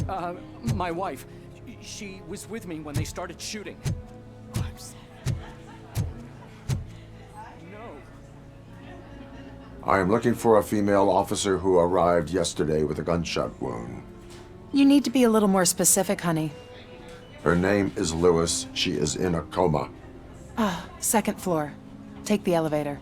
My wife. She was with me when they started shooting. No. I am looking for a female officer who arrived yesterday with a gunshot wound. You need to be a little more specific, honey. Her name is Lewis. She is in a coma. Second floor. Take the elevator.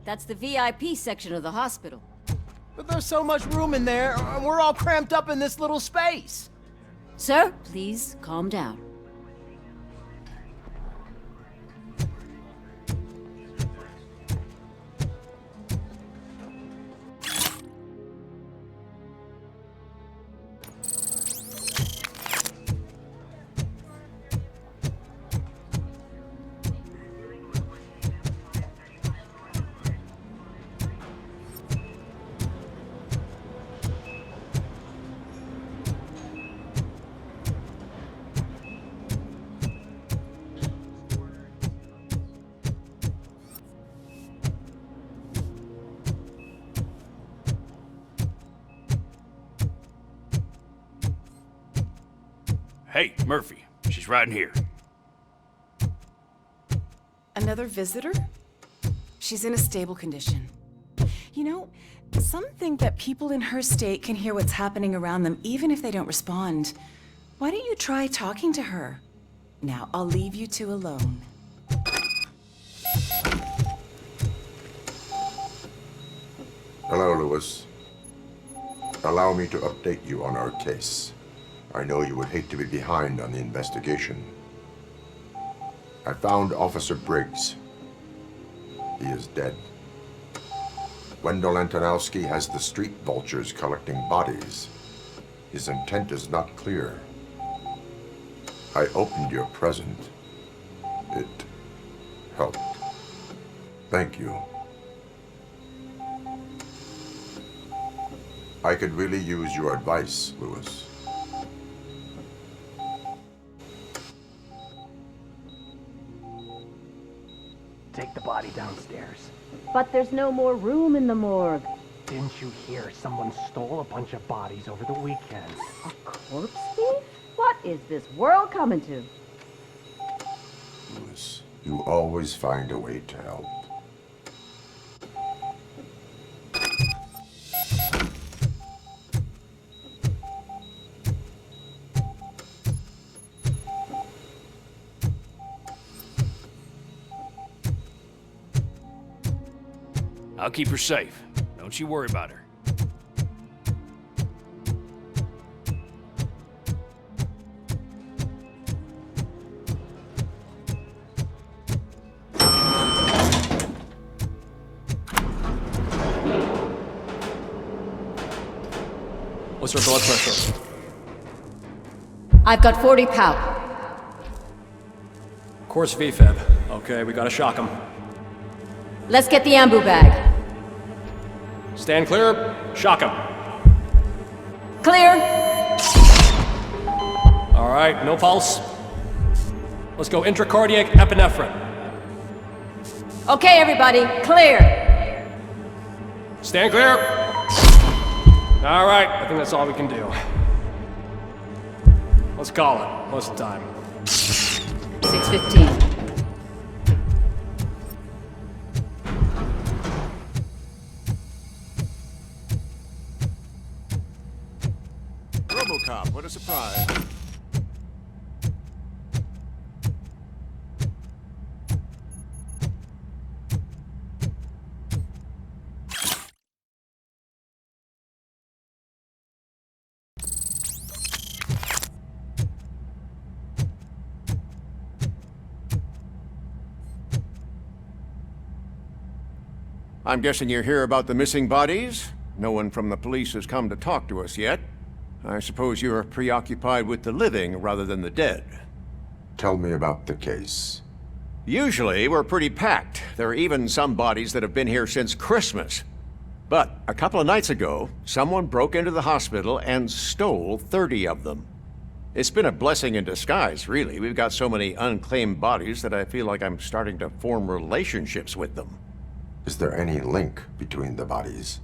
That's the VIP section of the hospital. But there's so much room in there, and we're all cramped up in this little space. Sir, please calm down. Hey, Murphy. She's right in here. Another visitor? She's in a stable condition. You know, some think that people in her state can hear what's happening around them even if they don't respond. Why don't you try talking to her? Now, I'll leave you two alone. Hello, Lewis. Allow me to update you on our case. I know you would hate to be behind on the investigation. I found Officer Briggs. He is dead. Wendell Antonowski has the street vultures collecting bodies. His intent is not clear. I opened your present. It helped. Thank you. I could really use your advice, Lewis. Take the body downstairs. But there's no more room in the morgue. Didn't you hear someone stole a bunch of bodies over the weekend? A corpse thief? What is this world coming to? Lewis, you always find a way to help. I'll keep her safe. Don't you worry about her. What's her blood pressure? I've got 40 pow. Course VFib. Okay, we gotta shock him. Let's get the ambu bag. Stand clear. Shock him. Clear. All right, no pulse. Let's go intracardiac epinephrine. Okay, everybody, clear. Stand clear. All right, I think that's all we can do. Let's call it. What's the time? 6:15. RoboCop, what a surprise. I'm guessing you're here about the missing bodies? No one from the police has come to talk to us yet. I suppose you're preoccupied with the living rather than the dead. Tell me about the case. Usually, we're pretty packed. There are even some bodies that have been here since Christmas. But a couple of nights ago, someone broke into the hospital and stole 30 of them. It's been a blessing in disguise, really. We've got so many unclaimed bodies that I feel like I'm starting to form relationships with them. Is there any link between the bodies?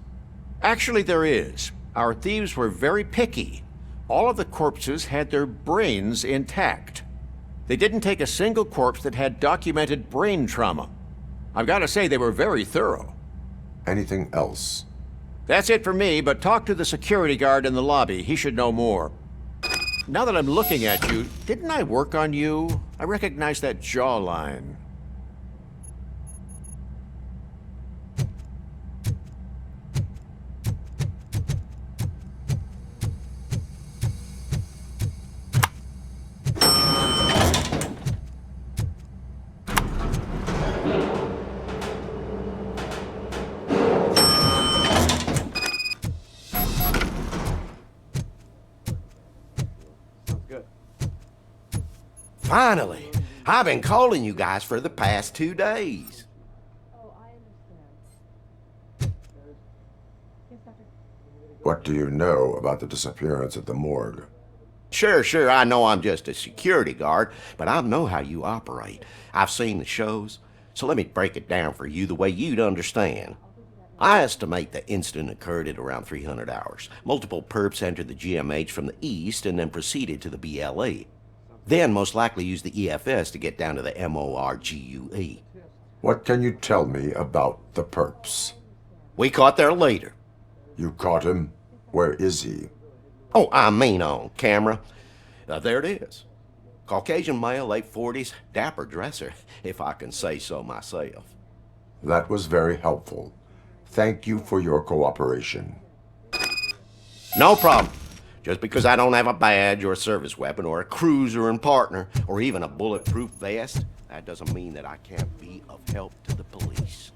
Actually, there is. Our thieves were very picky. All of the corpses had their brains intact. They didn't take a single corpse that had documented brain trauma. I've got to say, they were very thorough. Anything else? That's it for me, but talk to the security guard in the lobby. He should know more. Now that I'm looking at you, didn't I work on you? I recognize that jawline. Finally! I've been calling you guys for the past 2 days. What do you know about the disappearance at the morgue? Sure, I know I'm just a security guard, but I know how you operate. I've seen the shows, so let me break it down for you the way you'd understand. I estimate the incident occurred at around 300 hours. Multiple perps entered the GMH from the east and then proceeded to the BLE. Then most likely used the EFS to get down to the MORGUE. What can you tell me about the perps? We caught their leader. You caught him? Where is he? Oh, I mean on camera. There it is. Caucasian male, late 40s, dapper dresser, if I can say so myself. That was very helpful. Thank you for your cooperation. No problem. Just because I don't have a badge or a service weapon or a cruiser and partner or even a bulletproof vest, that doesn't mean that I can't be of help to the police.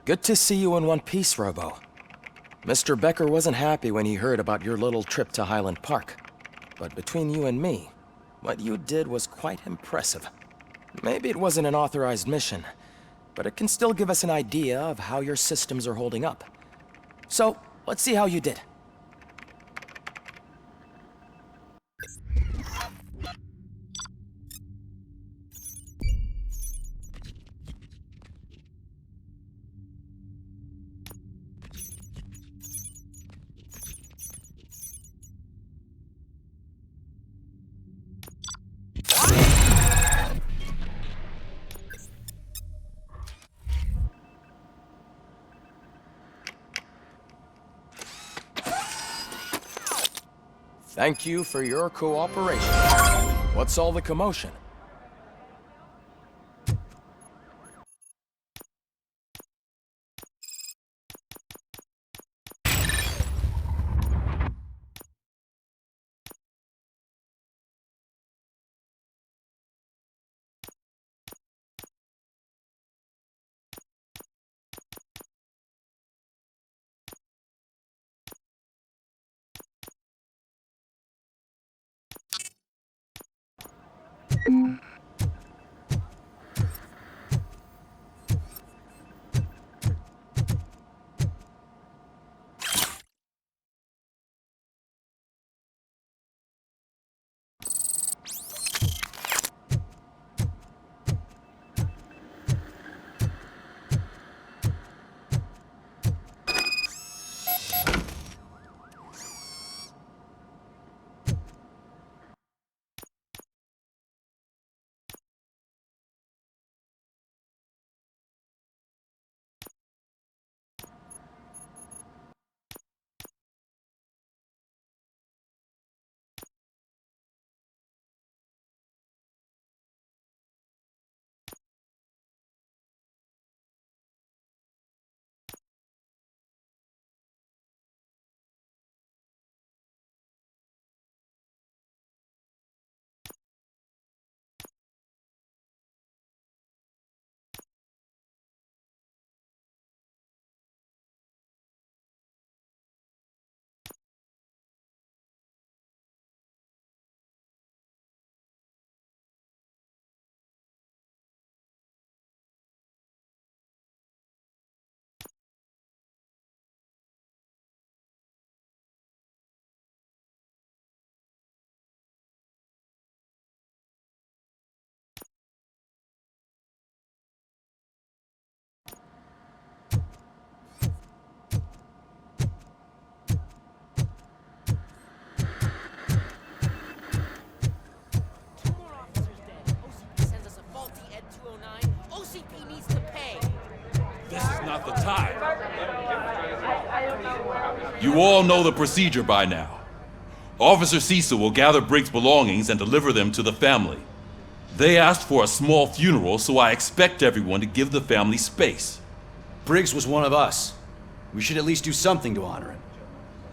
Good to see you in one piece, Robo. Mr. Becker wasn't happy when he heard about your little trip to Highland Park. But between you and me, what you did was quite impressive. Maybe it wasn't an authorized mission, but it can still give us an idea of how your systems are holding up. So, let's see how you did. Thank you for your cooperation. What's all the commotion? You all know the procedure by now. Officer Cecil will gather Briggs' belongings and deliver them to the family. They asked for a small funeral, so I expect everyone to give the family space. Briggs was one of us. We should at least do something to honor him.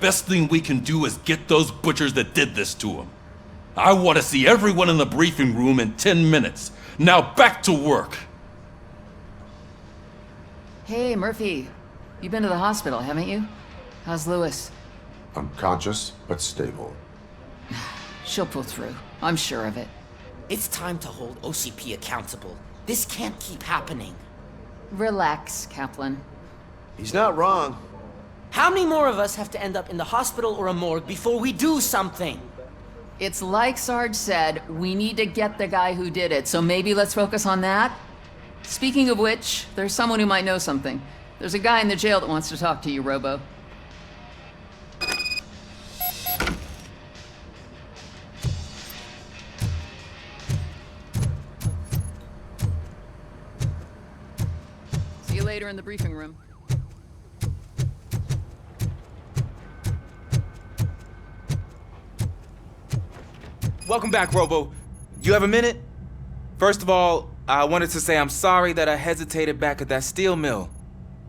Best thing we can do is get those butchers that did this to him. I want to see everyone in the briefing room in 10 minutes. Now back to work. Hey, Murphy. You've been to the hospital, haven't you? How's Lewis? Unconscious, but stable. She'll pull through. I'm sure of it. It's time to hold OCP accountable. This can't keep happening. Relax, Kaplan. He's not wrong. How many more of us have to end up in the hospital or a morgue before we do something? It's like Sarge said, we need to get the guy who did it, so maybe let's focus on that? Speaking of which, there's someone who might know something. There's a guy in the jail that wants to talk to you, Robo. See you later in the briefing room. Welcome back, Robo. You have a minute? First of all, I wanted to say I'm sorry that I hesitated back at that steel mill.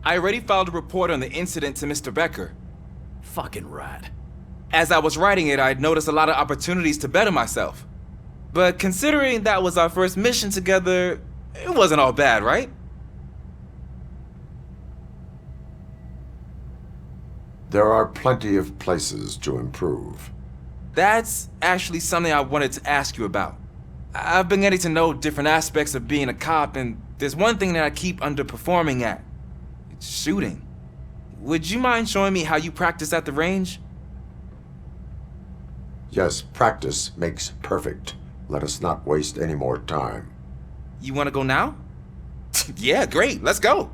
I already filed a report on the incident to Mr. Becker. Fucking rat. As I was writing it, I'd noticed a lot of opportunities to better myself. But considering that was our first mission together, it wasn't all bad, right? There are plenty of places to improve. That's actually something I wanted to ask you about. I've been getting to know different aspects of being a cop, and there's one thing that I keep underperforming at. It's shooting. Would you mind showing me how you practice at the range? Yes, practice makes perfect. Let us not waste any more time. You want to go now? Yeah, great, let's go.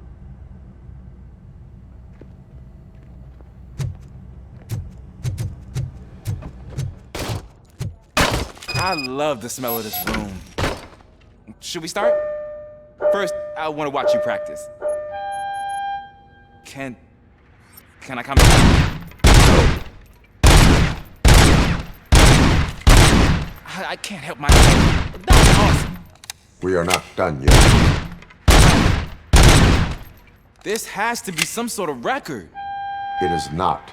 I love the smell of this room. Should we start? First, I want to watch you practice. Can I come in? I can't help myself. That's awesome. We are not done yet. This has to be some sort of record. It is not.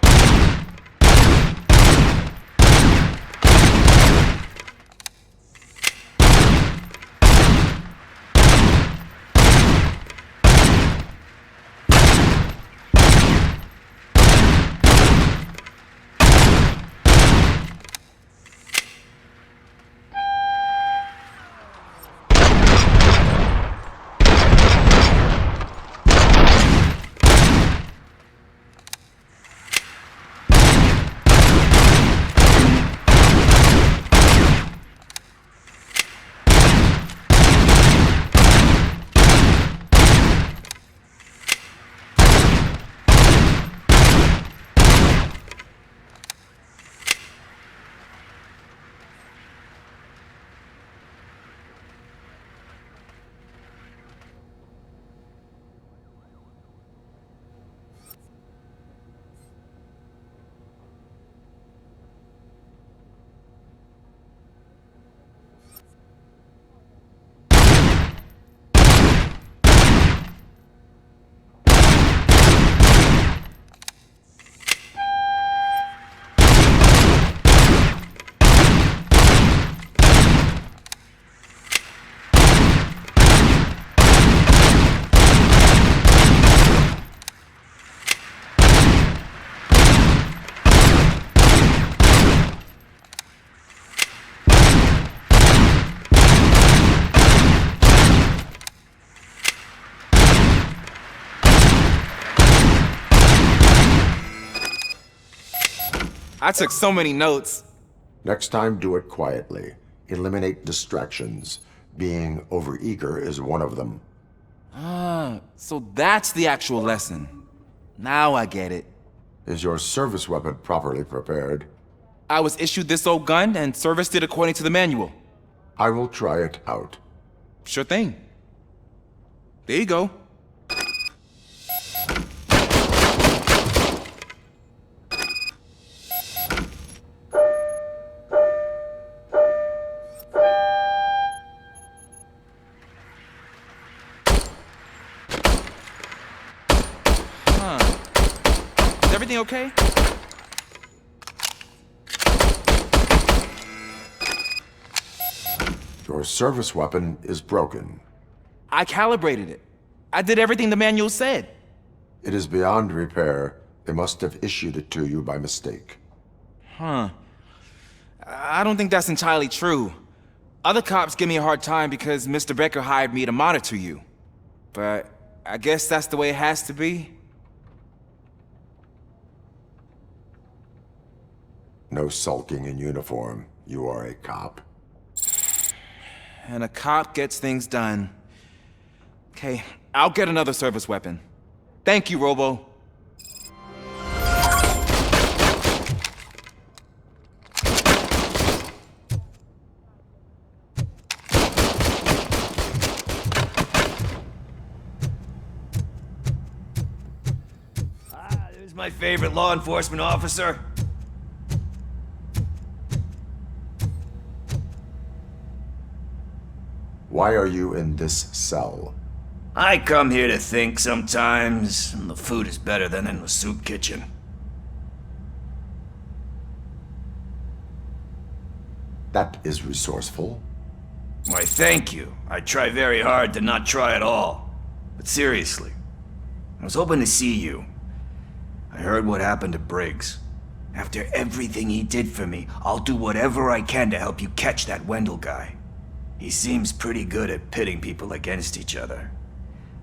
I took so many notes. Next time, do it quietly. Eliminate distractions. Being overeager is one of them. Ah, so that's the actual lesson. Now I get it. Is your service weapon properly prepared? I was issued this old gun and serviced it according to the manual. I will try it out. Sure thing. There you go. everything okay? Your service weapon is broken. I calibrated it. I did everything the manual said. It is beyond repair. They must have issued it to you by mistake. Huh. I don't think that's entirely true. Other cops give me a hard time because Mr. Becker hired me to monitor you. But I guess that's the way it has to be. No sulking in uniform. You are a cop. And a cop gets things done. Okay, I'll get another service weapon. Thank you, Robo. There's my favorite law enforcement officer. Why are you in this cell? I come here to think sometimes, and the food is better than in the soup kitchen. That is resourceful. Why, thank you. I try very hard to not try at all. But seriously, I was hoping to see you. I heard what happened to Briggs. After everything he did for me, I'll do whatever I can to help you catch that Wendell guy. He seems pretty good at pitting people against each other.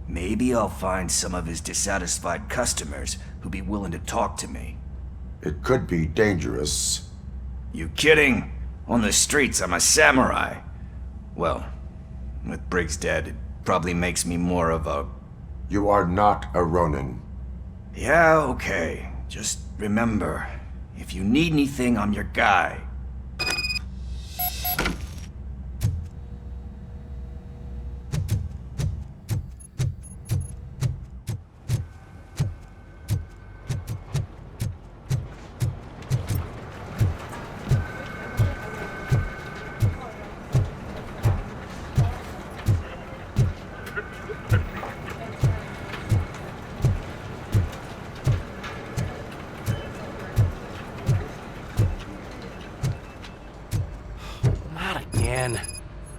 Maybe I'll find some of his dissatisfied customers who'd be willing to talk to me. It could be dangerous. You kidding? On the streets, I'm a samurai. Well, with Briggs dead, it probably makes me more of a... You are not a Ronin. Yeah, okay. Just remember, if you need anything, I'm your guy.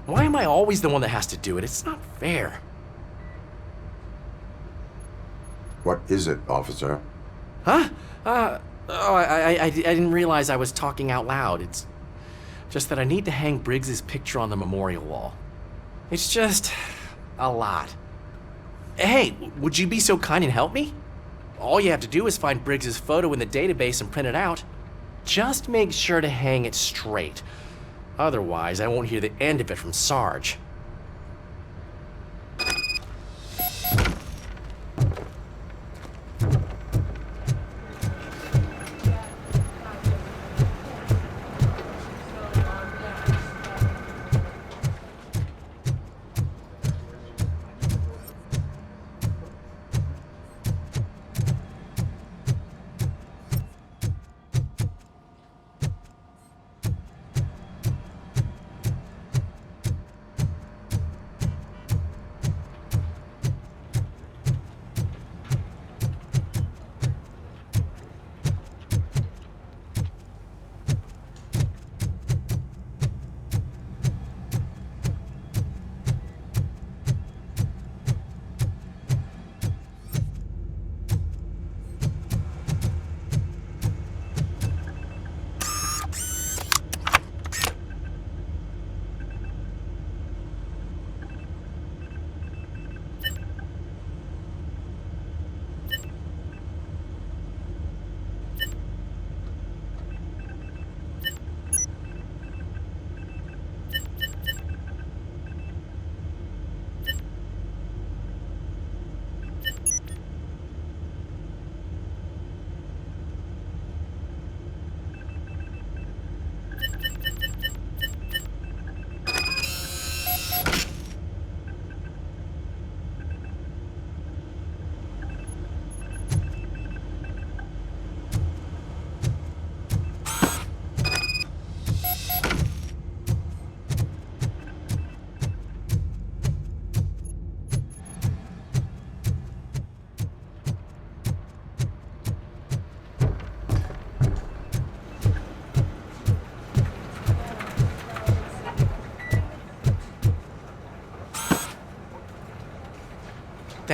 Why am I always the one that has to do it? It's not fair. What is it, officer? Huh? I didn't realize I was talking out loud. It's just that I need to hang Briggs's picture on the memorial wall. It's just a lot. Hey, would you be so kind and help me? All you have to do is find Briggs's photo in the database and print it out. Just make sure to hang it straight. Otherwise, I won't hear the end of it from Sarge.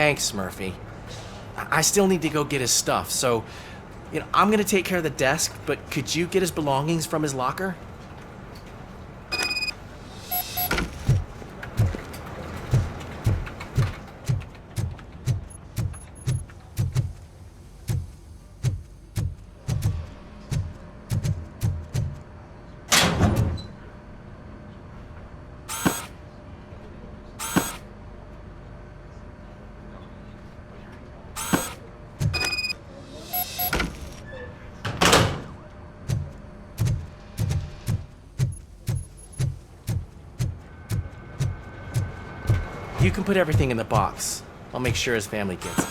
Thanks, Murphy. I still need to go get his stuff, so, I'm gonna take care of the desk, but could you get his belongings from his locker? You can put everything in the box. I'll make sure his family gets it.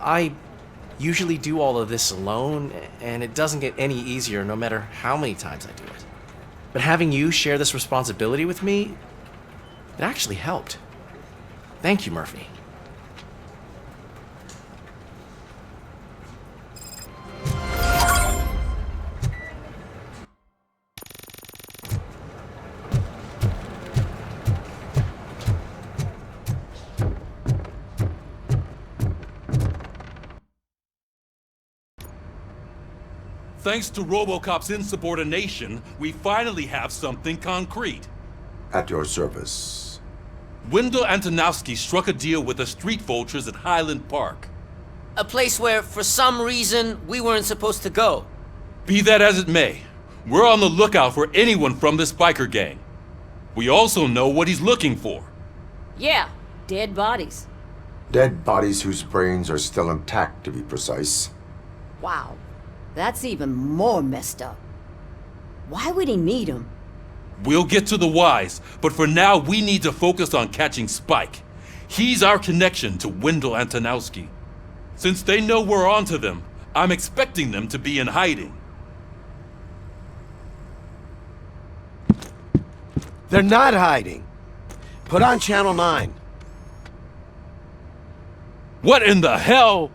I usually do all of this alone, and it doesn't get any easier no matter how many times I do it. But having you share this responsibility with me, it actually helped. Thank you, Murphy. Thanks to RoboCop's insubordination, we finally have something concrete. At your service. Wendell Antonowski struck a deal with the street vultures at Highland Park. A place where, for some reason, we weren't supposed to go. Be that as it may, we're on the lookout for anyone from this biker gang. We also know what he's looking for. Yeah, dead bodies. Dead bodies whose brains are still intact, to be precise. Wow, that's even more messed up. Why would he need them? We'll get to the whys, but for now we need to focus on catching Spike. He's our connection to Wendell Antonowski. Since they know we're onto them, I'm expecting them to be in hiding. They're not hiding. Put on Channel 9. What in the hell?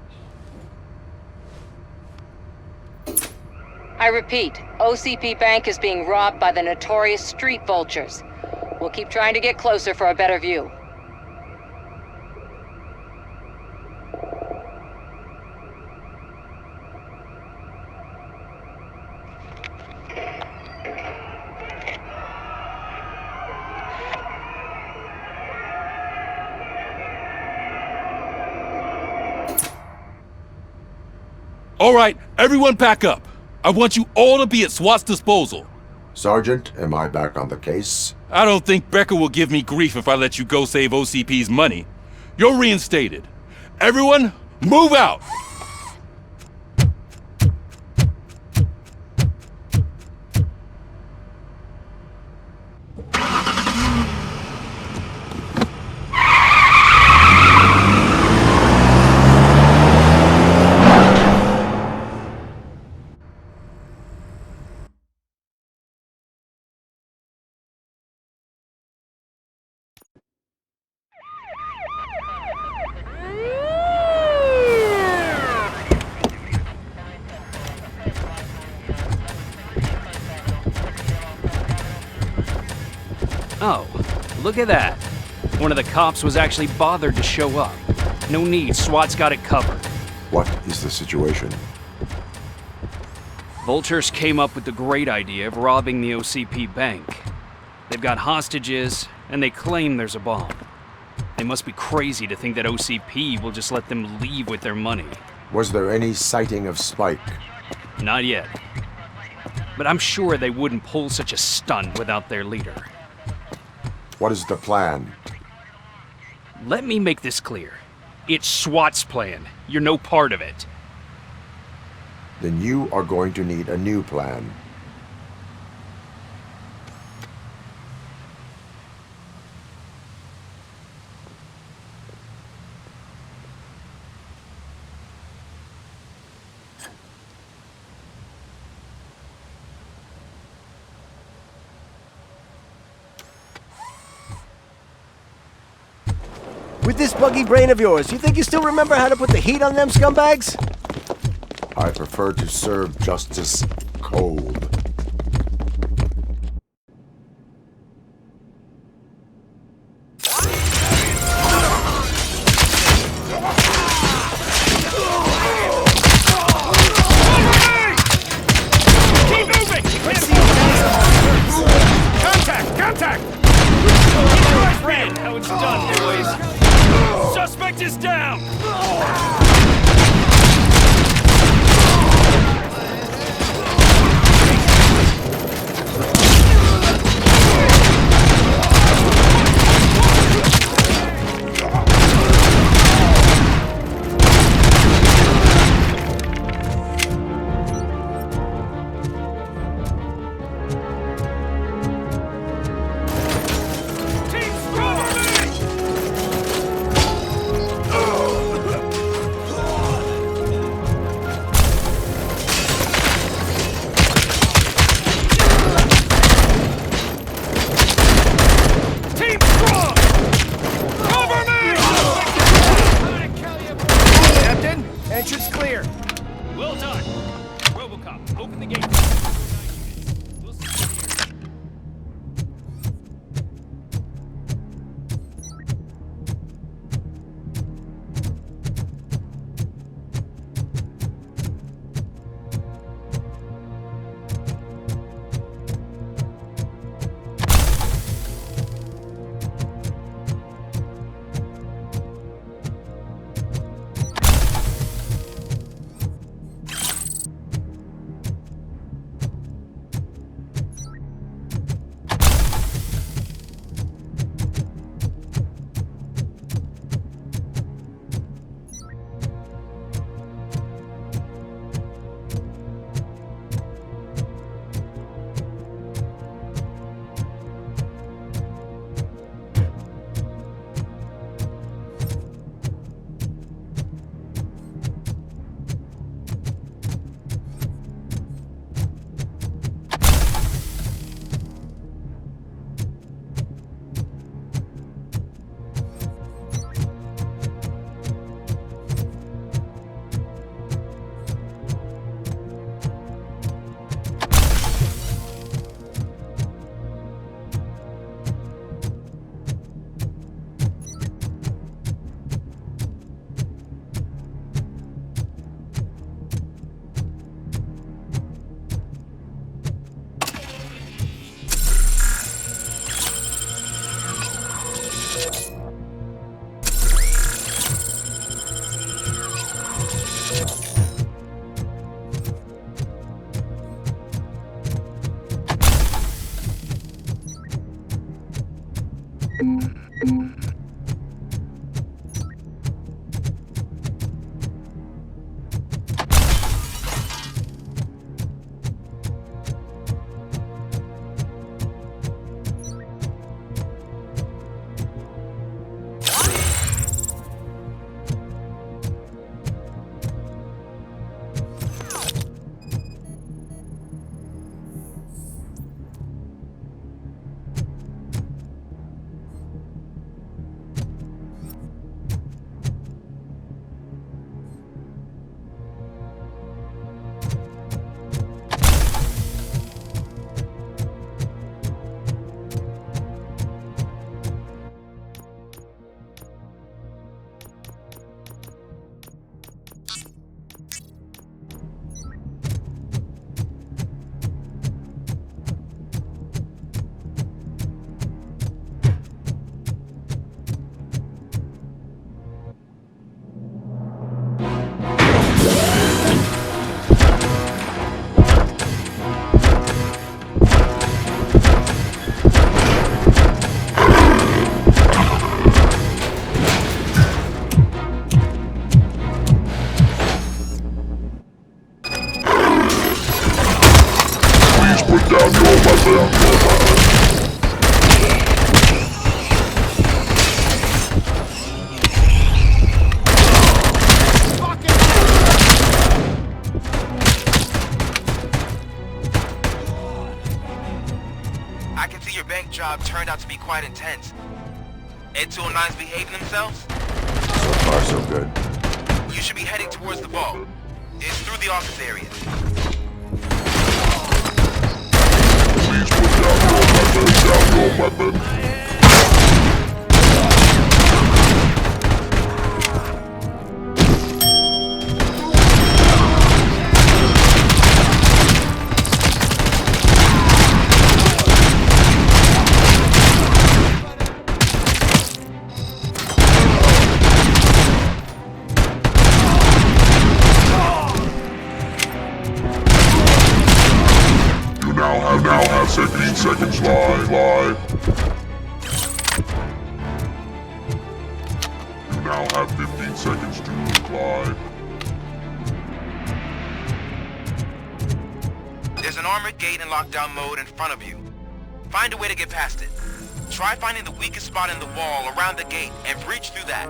I repeat, OCP Bank is being robbed by the notorious street vultures. We'll keep trying to get closer for a better view. All right, everyone pack up. I want you all to be at SWAT's disposal. Sergeant, am I back on the case? I don't think Becker will give me grief if I let you go save OCP's money. You're reinstated. Everyone, move out! Oh, look at that. One of the cops was actually bothered to show up. No need, SWAT's got it covered. What is the situation? Vultures came up with the great idea of robbing the OCP bank. They've got hostages, and they claim there's a bomb. They must be crazy to think that OCP will just let them leave with their money. Was there any sighting of Spike? Not yet. But I'm sure they wouldn't pull such a stunt without their leader. What is the plan? Let me make this clear. It's SWAT's plan. You're no part of it. Then you are going to need a new plan. With this buggy brain of yours, you think you still remember how to put the heat on them scumbags? I prefer to serve justice cold. Entrance clear. Well done. RoboCop, open the gate. We'll see you here. job turned out to be quite intense. Ed 209's behaving themselves? So far, so good. You should be heading towards the ball. It's through the office area. Please put down your weapon. You now have 15 seconds live. You now have 15 seconds to live. There's an armored gate in lockdown mode in front of you. Find a way to get past it. Try finding the weakest spot in the wall around the gate and breach through that.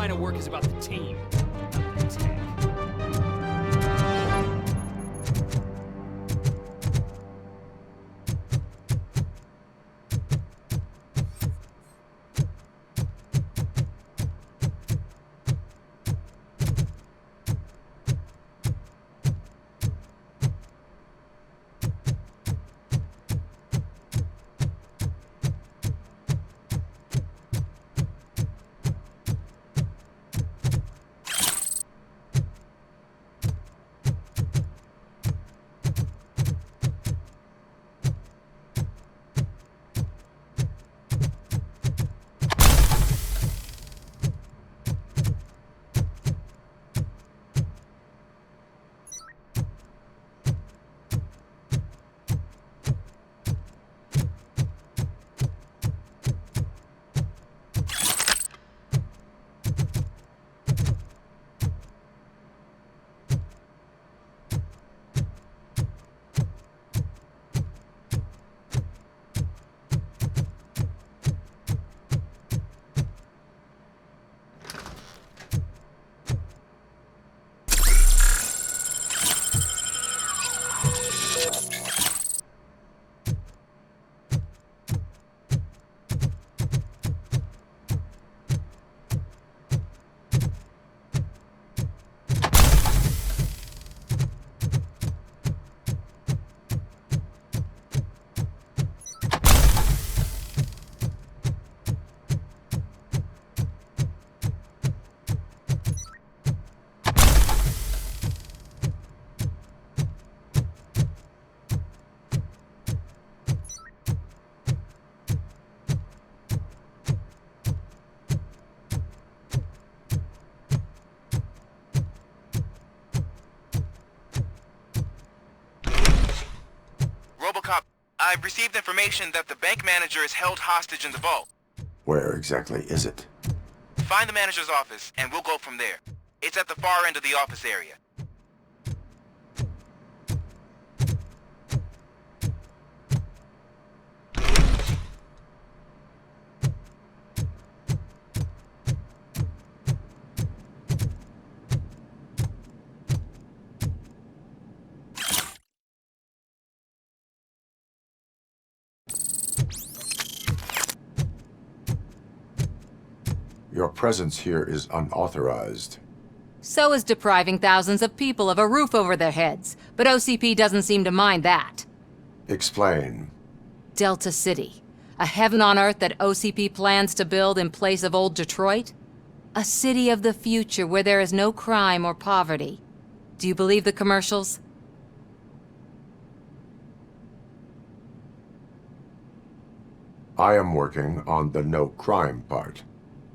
line of work is about the team. RoboCop, I've received information that the bank manager is held hostage in the vault. Where exactly is it? Find the manager's office, and we'll go from there. It's at the far end of the office area. Your presence here is unauthorized. So is depriving thousands of people of a roof over their heads. But OCP doesn't seem to mind that. Explain. Delta City. A heaven on earth that OCP plans to build in place of old Detroit? A city of the future where there is no crime or poverty. Do you believe the commercials? I am working on the no crime part.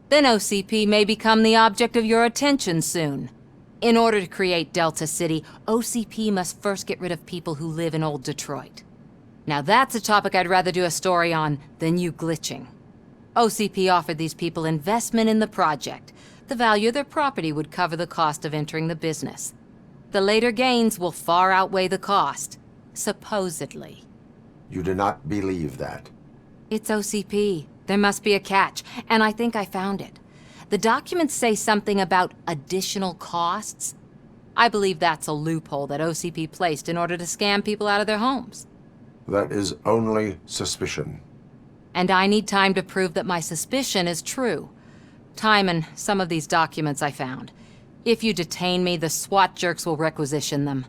Then OCP may become the object of your attention soon. In order to create Delta City, OCP must first get rid of people who live in old Detroit. Now that's a topic I'd rather do a story on than you glitching. OCP offered these people investment in the project. The value of their property would cover the cost of entering the business. The later gains will far outweigh the cost. Supposedly. You do not believe that? It's OCP. There must be a catch, and I think I found it. The documents say something about additional costs. I believe that's a loophole that OCP placed in order to scam people out of their homes. That is only suspicion. And I need time to prove that my suspicion is true. Time and some of these documents I found. If you detain me, the SWAT jerks will requisition them.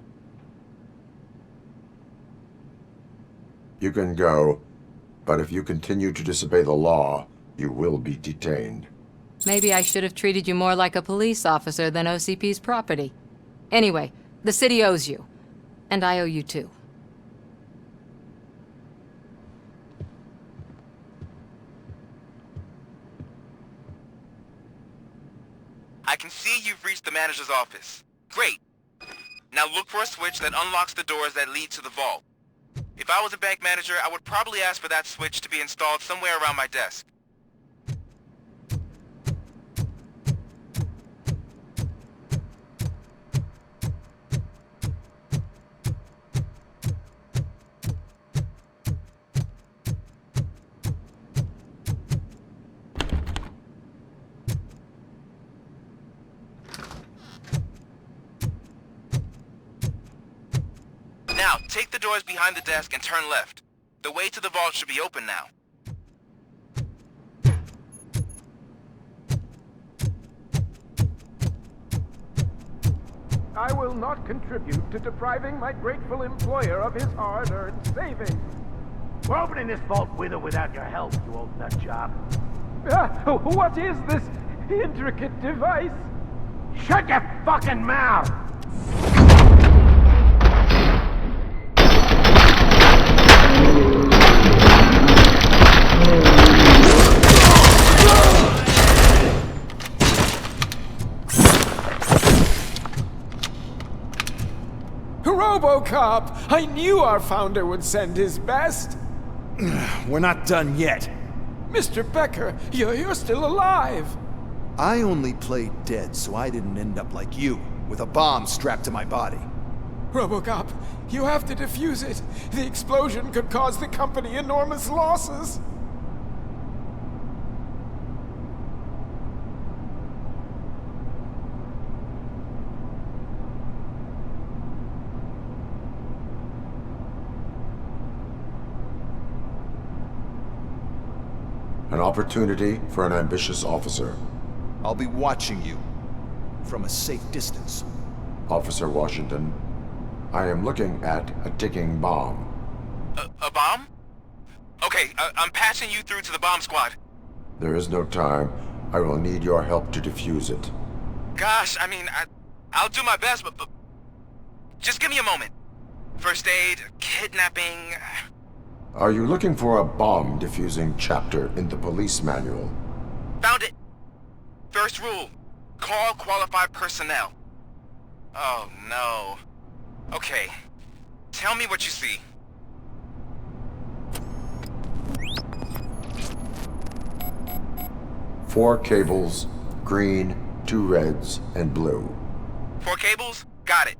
You can go, but if you continue to disobey the law, you will be detained. Maybe I should have treated you more like a police officer than OCP's property. Anyway, the city owes you. And I owe you too. I can see you've reached the manager's office. Great. Now look for a switch that unlocks the doors that lead to the vault. If I was a bank manager, I would probably ask for that switch to be installed somewhere around my desk. Now, take the doors behind the desk and turn left. The way to the vault should be open now. I will not contribute to depriving my grateful employer of his hard-earned savings. We're opening this vault with or without your help, you old nut job. What is this intricate device? Shut your fucking mouth! RoboCop! I knew our founder would send his best. We're not done yet. Mr. Becker, you're still alive. I only played dead so I didn't end up like you, with a bomb strapped to my body. RoboCop, you have to defuse it. The explosion could cause the company enormous losses. An opportunity for an ambitious officer. I'll be watching you from a safe distance. Officer Washington, I am looking at a ticking bomb. A bomb? Okay, I'm passing you through to the bomb squad. There is no time. I will need your help to defuse it. Gosh, I mean, I'll do my best, but just give me a moment. First aid, kidnapping... Are you looking for a bomb defusing chapter in the police manual? Found it! First rule, call qualified personnel. Oh no. Okay, tell me what you see. Four cables, green, 2 reds, and blue. 4 cables? Got it.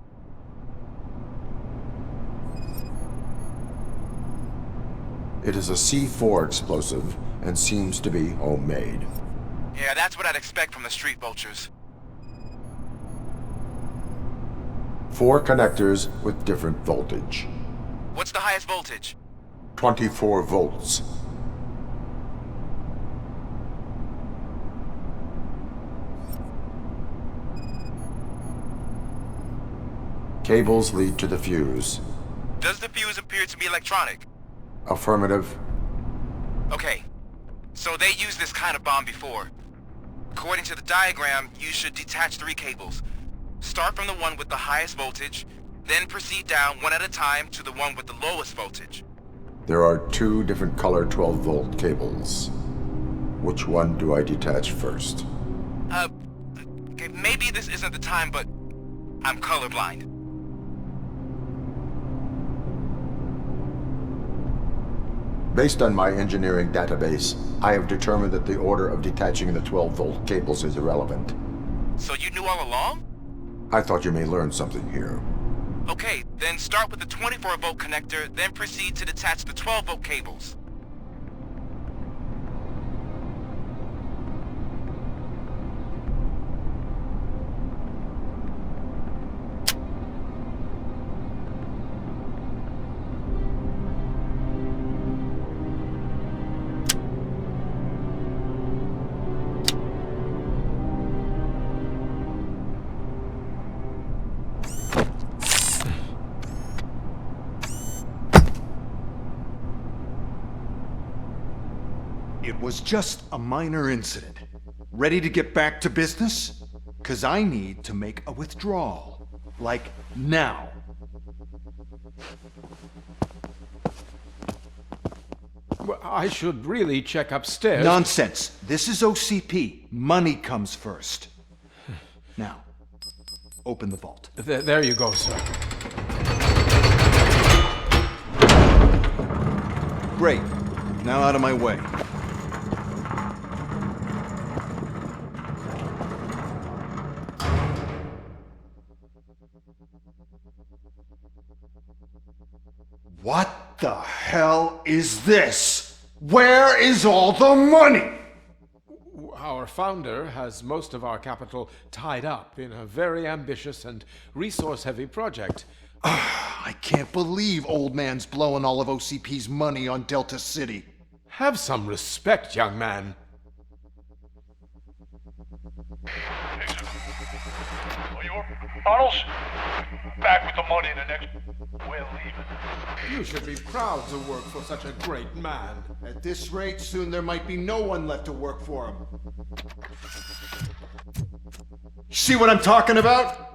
It is a C4 explosive and seems to be homemade. Yeah, that's what I'd expect from the street vultures. 4 connectors with different voltage. What's the highest voltage? 24 volts. Cables lead to the fuse. Does the fuse appear to be electronic? Affirmative. Okay, so they used this kind of bomb before. According to the diagram, you should detach 3 cables. Start from the one with the highest voltage, then proceed down one at a time to the one with the lowest voltage. There are 2 different color 12-volt cables. Which one do I detach first? Okay, maybe this isn't the time, but I'm colorblind. Based on my engineering database, I have determined that the order of detaching the 12-volt cables is irrelevant. So you knew all along? I thought you may learn something here. Okay, then start with the 24-volt connector, then proceed to detach the 12-volt cables. It was just a minor incident. Ready to get back to business? 'Cause I need to make a withdrawal. Like, now. Well, I should really check upstairs. Nonsense. This is OCP. Money comes first. Now, open the vault. There you go, sir. Great. Now out of my way. What the hell is this? Where is all the money? Our founder has most of our capital tied up in a very ambitious and resource-heavy project. I can't believe old man's blowing all of OCP's money on Delta City. Have some respect, young man. Bottles? Back with the money in the next... We're leaving. You should be proud to work for such a great man. At this rate, soon there might be no one left to work for him. See what I'm talking about?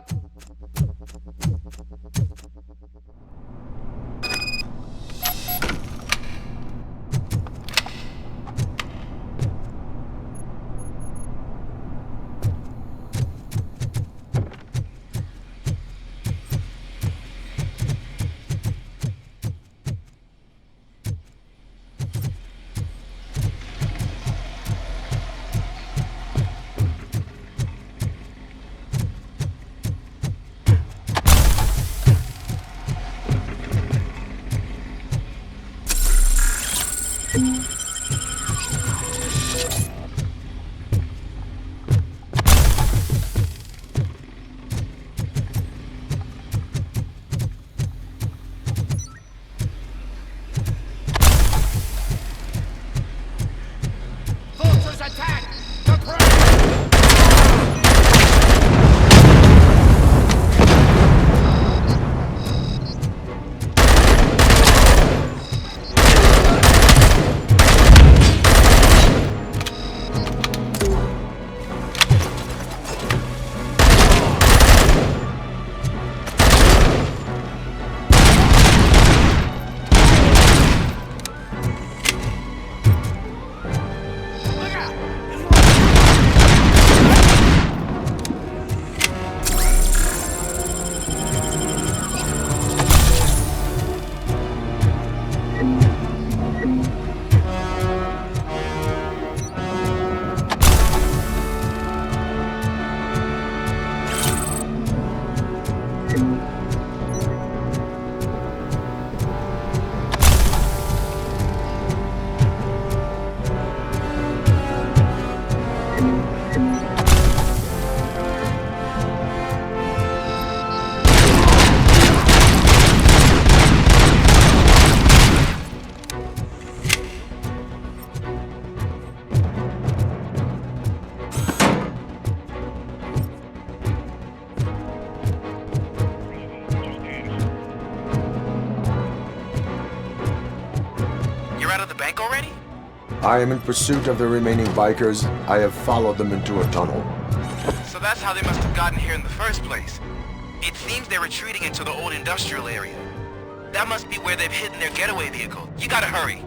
I am in pursuit of the remaining bikers. I have followed them into a tunnel. So that's how they must have gotten here in the first place. It seems they're retreating into the old industrial area. That must be where they've hidden their getaway vehicle. You gotta hurry.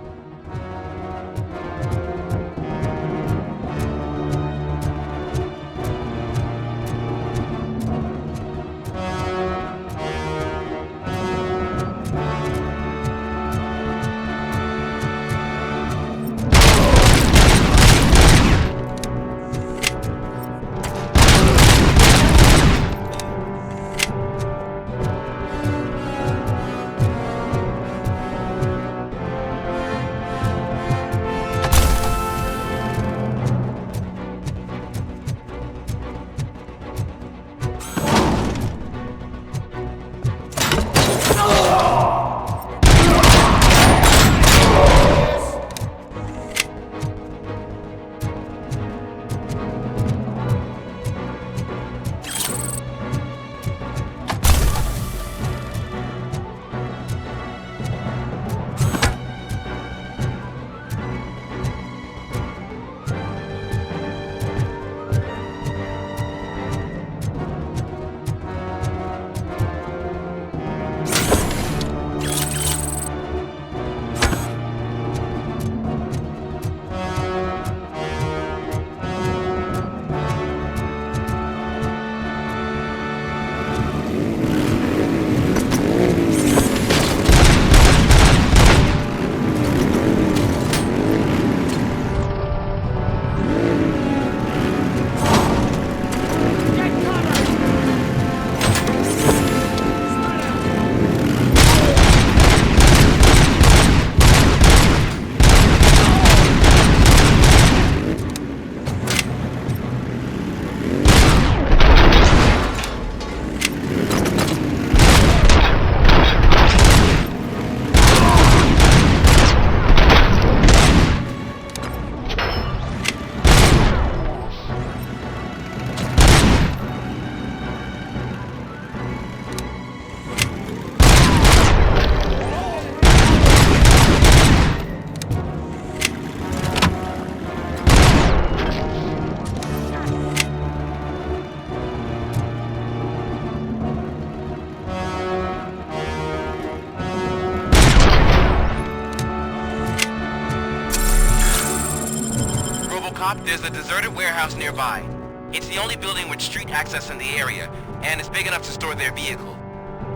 RoboCop, there's a deserted warehouse nearby. It's the only building with street access in the area, and it's big enough to store their vehicle.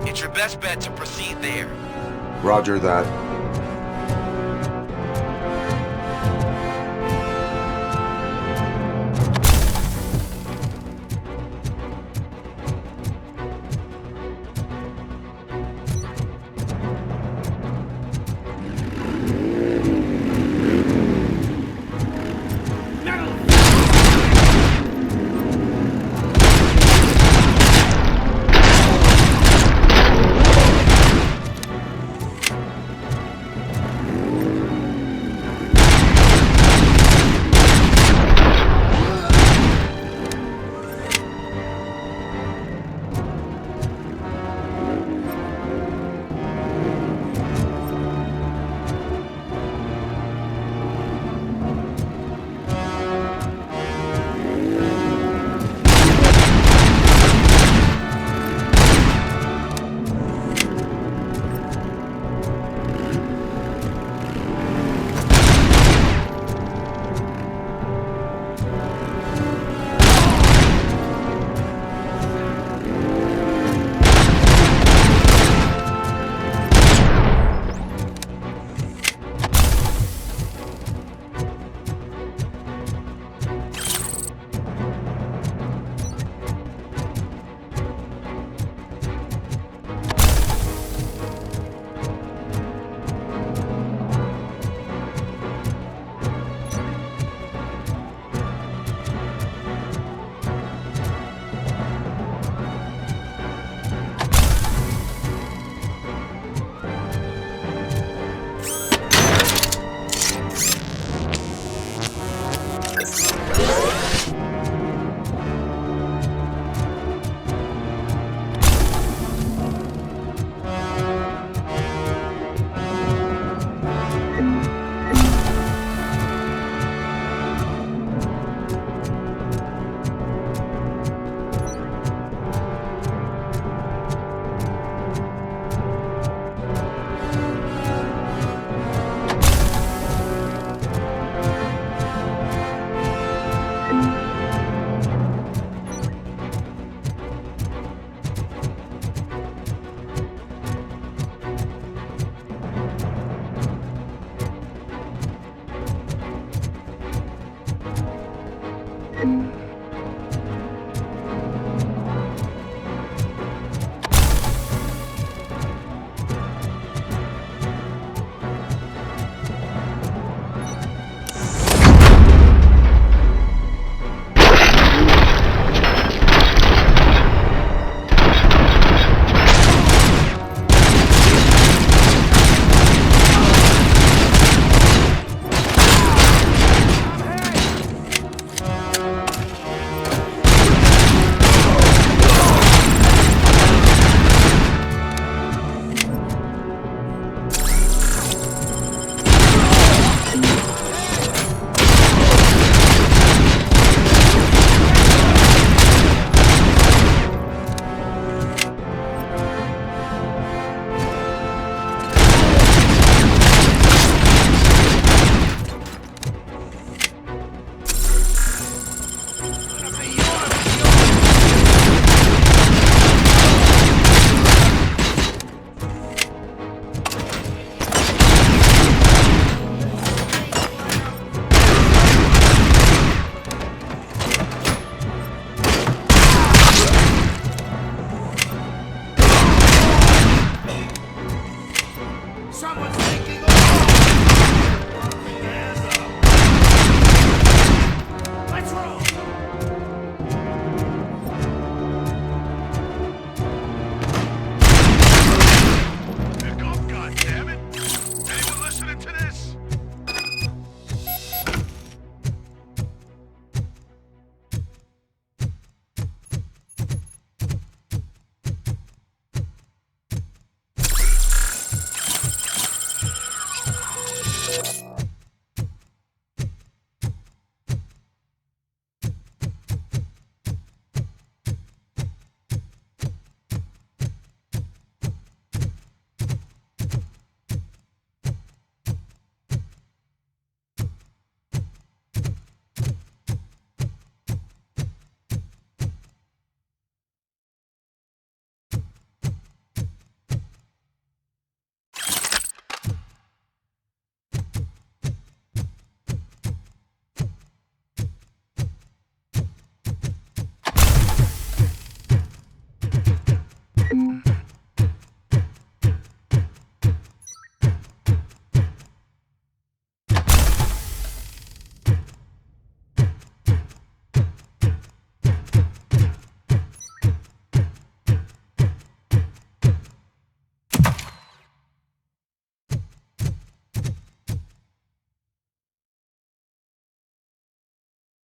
It's your best bet to proceed there. Roger that.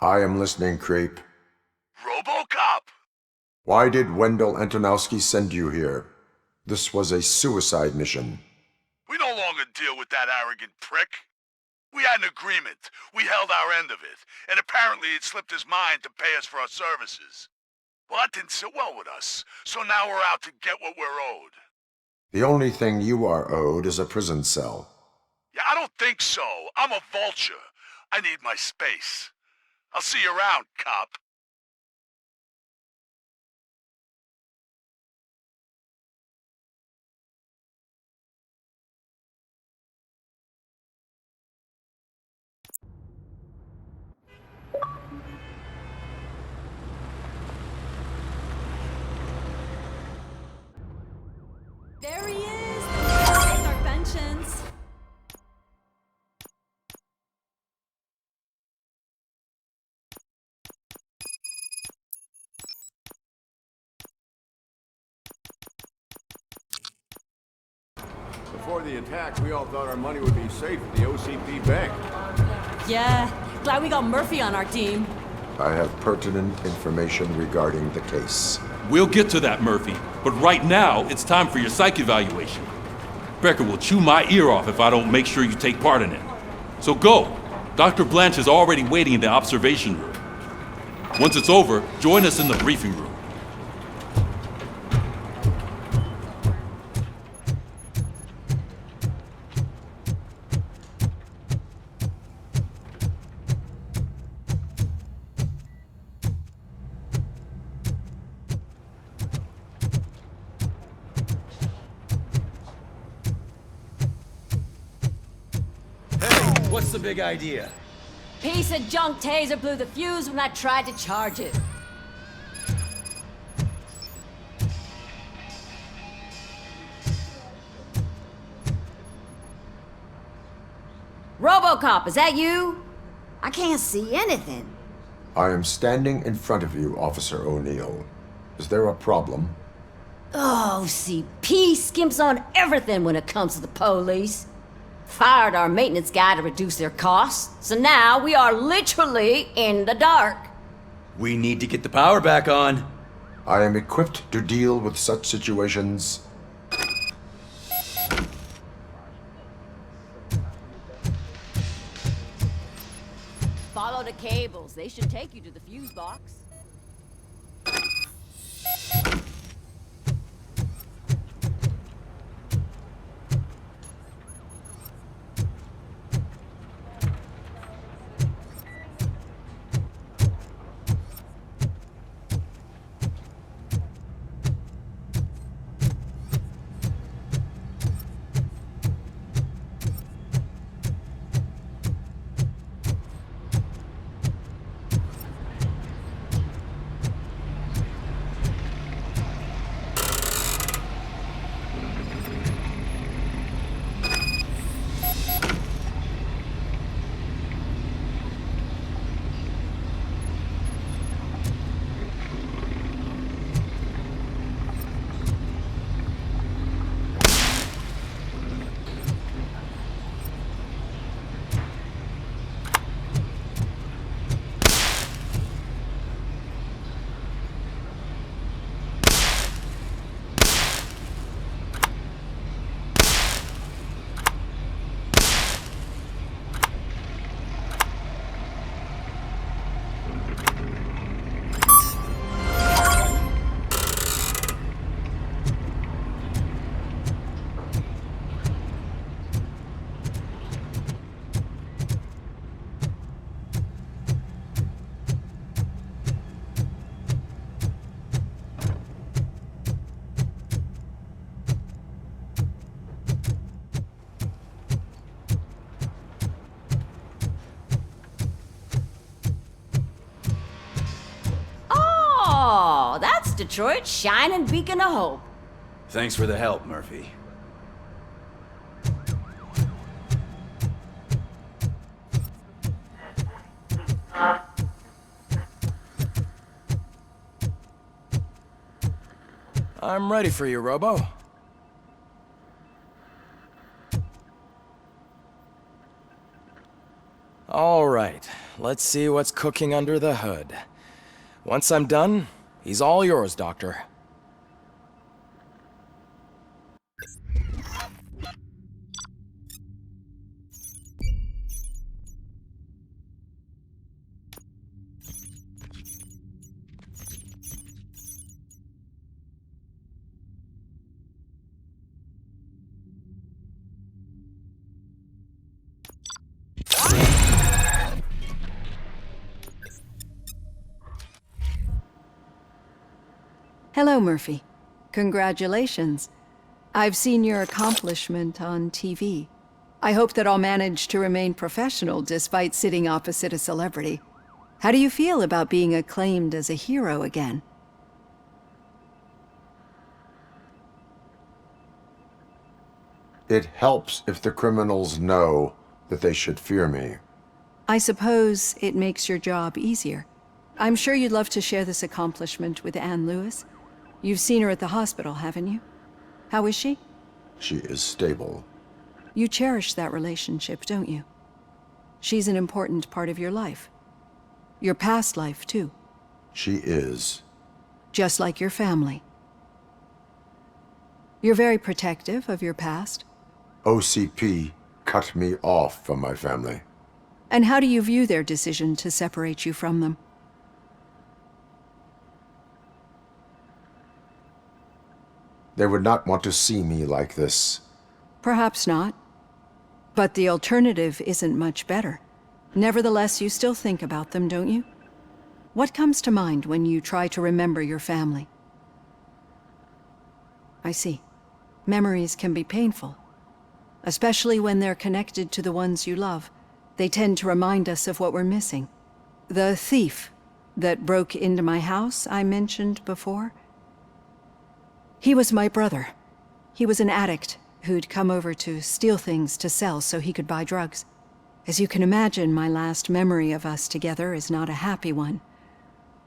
I am listening, creep. RoboCop! Why did Wendell Antonowski send you here? This was a suicide mission. We no longer deal with that arrogant prick. We had an agreement. We held our end of it. And apparently it slipped his mind to pay us for our services. Well, that didn't sit well with us. So now we're out to get what we're owed. The only thing you are owed is a prison cell. Yeah, I don't think so. I'm a vulture. I need my space. I'll see you around, cop. There he is! With our pensions. Before the attack, we all thought our money would be safe at the OCP bank. Yeah, glad we got Murphy on our team. I have pertinent information regarding the case. We'll get to that, Murphy. But right now, it's time for your psych evaluation. Becker will chew my ear off if I don't make sure you take part in it. So go. Dr. Blanche is already waiting in the observation room. Once it's over, join us in the briefing room. What's the big idea? Piece of junk taser blew the fuse when I tried to charge it. RoboCop, is that you? I can't see anything. I am standing in front of you, Officer O'Neill. Is there a problem? Oh, CP skimps on everything when it comes to the police. Fired our maintenance guy to reduce their costs, so now we are literally in the dark. We need to get the power back on. I am equipped to deal with such situations. Follow the cables. They should take you to the fuse box. Oh, that's Detroit's shining beacon of hope. Thanks for the help, Murphy. I'm ready for you, Robo. All right, let's see what's cooking under the hood. Once I'm done, he's all yours, Doctor. Hello, Murphy. Congratulations. I've seen your accomplishment on TV. I hope that I'll manage to remain professional despite sitting opposite a celebrity. How do you feel about being acclaimed as a hero again? It helps if the criminals know that they should fear me. I suppose it makes your job easier. I'm sure you'd love to share this accomplishment with Anne Lewis. You've seen her at the hospital, haven't you? How is she? She is stable. You cherish that relationship, don't you? She's an important part of your life. Your past life, too. She is. Just like your family. You're very protective of your past. OCP cut me off from my family. And how do you view their decision to separate you from them? They would not want to see me like this. Perhaps not. But the alternative isn't much better. Nevertheless, you still think about them, don't you? What comes to mind when you try to remember your family? I see. Memories can be painful. Especially when they're connected to the ones you love. They tend to remind us of what we're missing. The thief that broke into my house I mentioned before? He was my brother. He was an addict who'd come over to steal things to sell so he could buy drugs. As you can imagine, my last memory of us together is not a happy one.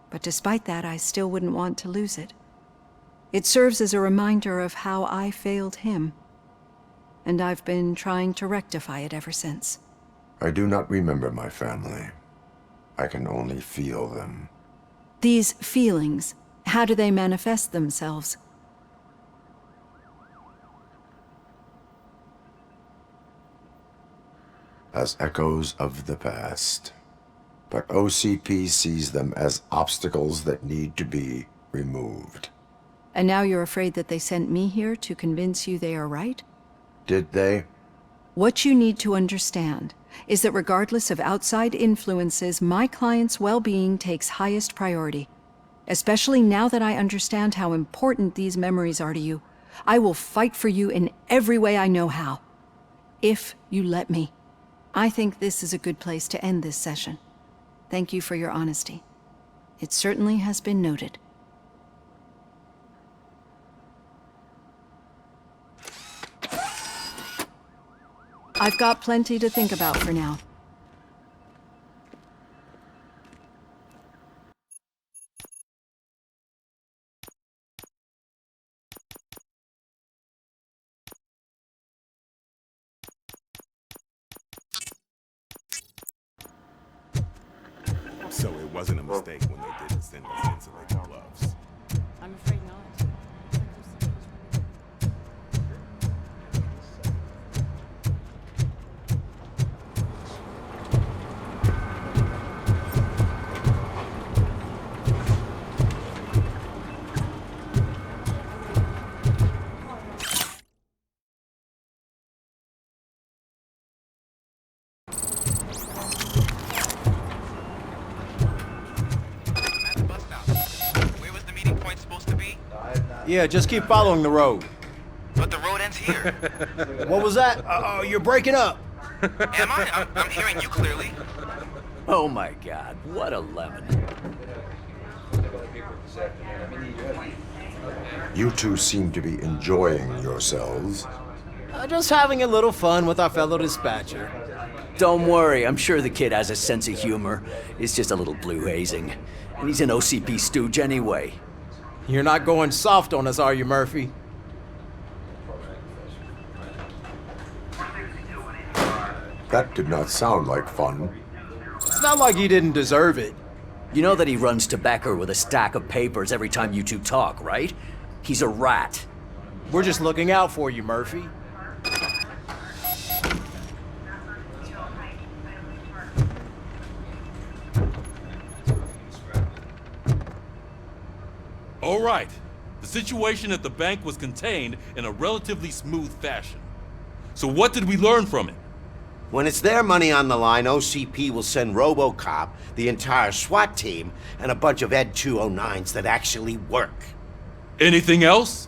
But despite that, I still wouldn't want to lose it. It serves as a reminder of how I failed him. And I've been trying to rectify it ever since. I do not remember my family. I can only feel them. These feelings, how do they manifest themselves? As echoes of the past. But OCP sees them as obstacles that need to be removed. And now you're afraid that they sent me here to convince you they are right? Did they? What you need to understand is that regardless of outside influences, my client's well-being takes highest priority. Especially now that I understand how important these memories are to you. I will fight for you in every way I know how. If you let me. I think this is a good place to end this session. Thank you for your honesty. It certainly has been noted. I've got plenty to think about for now. So it wasn't a mistake when they didn't send us insulated gloves. I'm afraid not. Yeah, just keep following the road. But the road ends here. What was that? Oh, you're breaking up. Am I? I'm hearing you clearly. Oh my god, what a lemon. You two seem to be enjoying yourselves. Just having a little fun with our fellow dispatcher. Don't worry, I'm sure the kid has a sense of humor. It's just a little blue hazing. And he's an OCP stooge anyway. You're not going soft on us, are you, Murphy? That did not sound like fun. not like he didn't deserve it. You know that he runs to Becker with a stack of papers every time you two talk, right? He's a rat. We're just looking out for you, Murphy. All right. The situation at the bank was contained in a relatively smooth fashion. So what did we learn from it? When it's their money on the line, OCP will send RoboCop, the entire SWAT team, and a bunch of Ed 209s that actually work. Anything else?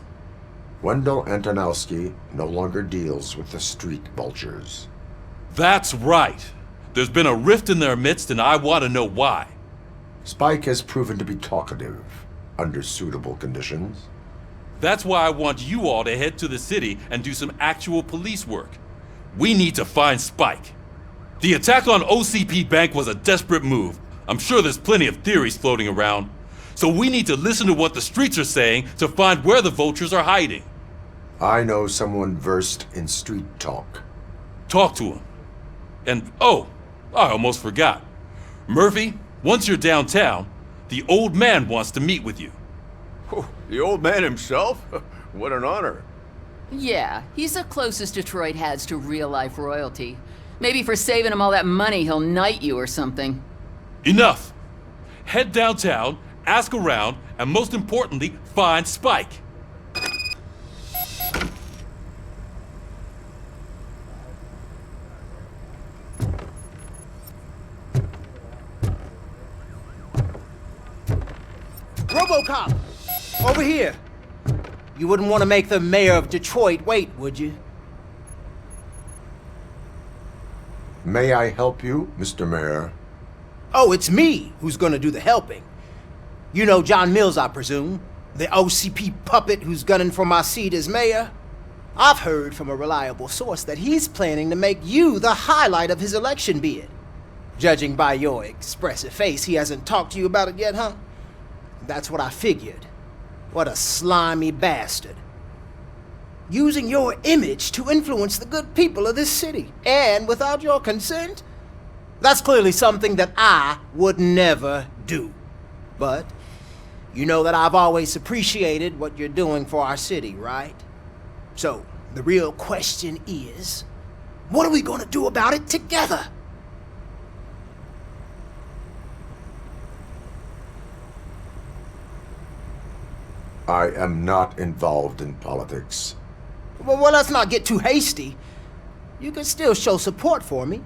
Wendell Antonowski no longer deals with the street vultures. That's right. There's been a rift in their midst, and I want to know why. Spike has proven to be talkative, under suitable conditions. That's why I want you all to head to the city and do some actual police work. We need to find Spike. The attack on OCP Bank was a desperate move. I'm sure there's plenty of theories floating around. So we need to listen to what the streets are saying to find where the vultures are hiding. I know someone versed in street talk. Talk to him. And, oh, I almost forgot. Murphy, once you're downtown, the old man wants to meet with you. Oh, the old man himself? What an honor. Yeah, he's the closest Detroit has to real-life royalty. Maybe for saving him all that money, he'll knight you or something. Enough! Head downtown, ask around, and most importantly, find Spike. RoboCop! Over here! You wouldn't want to make the mayor of Detroit wait, would you? May I help you, Mr. Mayor? Oh, it's me who's gonna do the helping. You know John Mills, I presume? The OCP puppet who's gunning for my seat as mayor? I've heard from a reliable source that he's planning to make you the highlight of his election bid. Judging by your expressive face, he hasn't talked to you about it yet, huh? That's what I figured. What a slimy bastard. Using your image to influence the good people of this city, and without your consent? That's clearly something that I would never do. But you know that I've always appreciated what you're doing for our city, right? So, the real question is, what are we gonna do about it together? I am not involved in politics. Well, let's not get too hasty. You can still show support for me,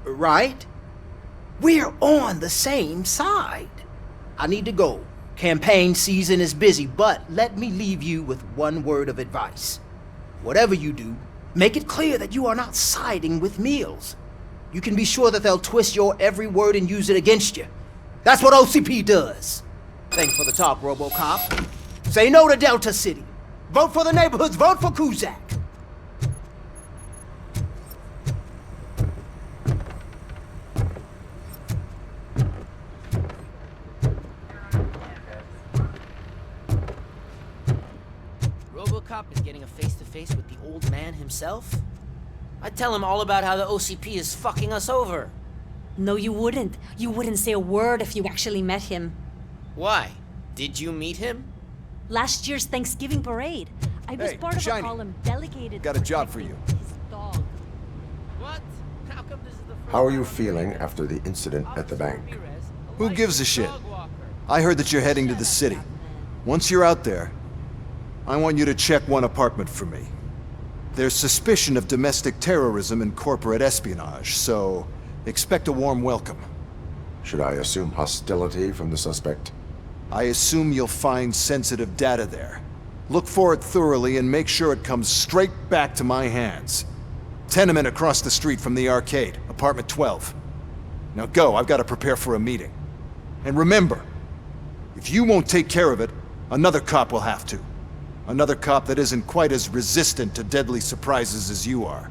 right? We're on the same side. I need to go. Campaign season is busy, but let me leave you with one word of advice. Whatever you do, make it clear that you are not siding with Mills. You can be sure that they'll twist your every word and use it against you. That's what OCP does. Thanks for the talk, RoboCop. Say no to Delta City. Vote for the neighborhoods. Vote for Kuzak. RoboCop is getting a face-to-face with the old man himself? I'd tell him all about how the OCP is fucking us over. No, you wouldn't. You wouldn't say a word if you actually met him. Why? Did you meet him? Last year's Thanksgiving parade. I was part of Shiny. a column delegated. Got a job for you. His dog. What? How come this is the first How are you feeling after the incident at the bank? Who gives a shit? I heard that you're heading to the city. Once you're out there, I want you to check one apartment for me. There's suspicion of domestic terrorism and corporate espionage, so expect a warm welcome. Should I assume hostility from the suspect? I assume you'll find sensitive data there. Look for it thoroughly and make sure it comes straight back to my hands. Tenement across the street from the arcade, apartment 12. Now go, I've got to prepare for a meeting. And remember, if you won't take care of it, another cop will have to. Another cop that isn't quite as resistant to deadly surprises as you are.